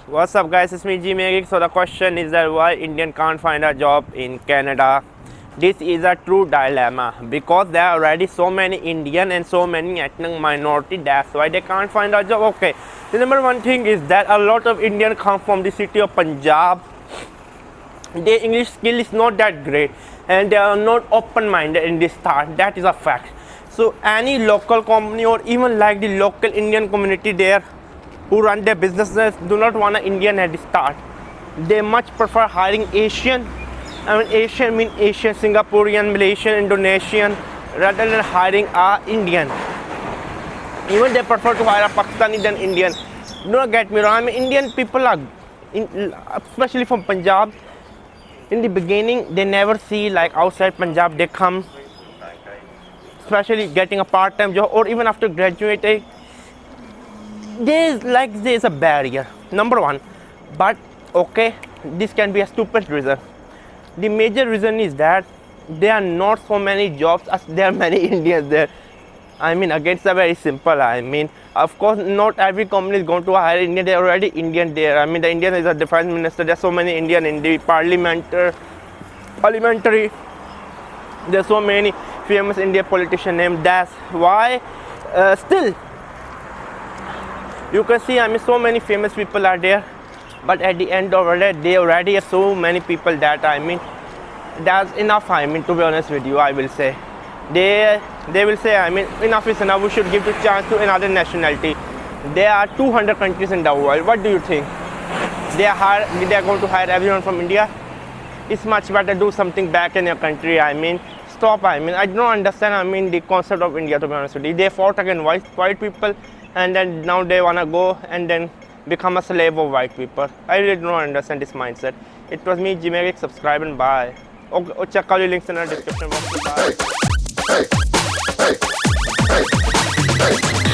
What's up, guys? It's me, Geek. So the question is that why Indian can't find a job in Canada? This is a true dilemma because there are already so many Indian and so many ethnic minority. That's why they can't find a job. Okay, the number one thing is that a lot of Indians come from the city of Punjab. Their English skill is not that great, and they are not open-minded in this start. That is a fact. So any local company or even like the local Indian community there who run their businesses do not want an Indian at the start. They much prefer hiring Asian. I mean Asian mean Asian, Singaporean, Malaysian, Indonesian rather than hiring a Indian. Even they prefer to hire a Pakistani than Indian. Do not get me wrong. I mean Indian people are, especially from Punjab. In the beginning, they never see like outside Punjab. They come, especially getting a part-time job or even after graduating. There's a barrier. Number one, but okay, this can be a stupid reason. The major reason is that there are not so many jobs as there are many Indians there. I mean, again, it's a very simple. I mean, of course, not every company is going to hire Indian. They're already Indian there. I mean, the Indian is a defense minister. There's so many Indian in the parliamentary. There's so many famous Indian politicians named. That's why still you can see. I mean, so many famous people are there. But at the end of the day, they already have so many people that I mean, that's enough. I mean, to be honest with you, I will say. They will say, I mean, enough is enough. We should give the chance to another nationality. There are 200 countries in the world. What do you think? They are going to hire everyone from India? It's much better do something back in your country. I mean, stop. I mean, I don't understand. I mean, the concept of India. To be honest with you, they fought against white people, and then now they wanna go and then become a slave of white people. I really don't understand this mindset. It was me, Umair. Subscribe and bye. Okay, check out the links in the description box. Bye. Hey, hey, hey, hey.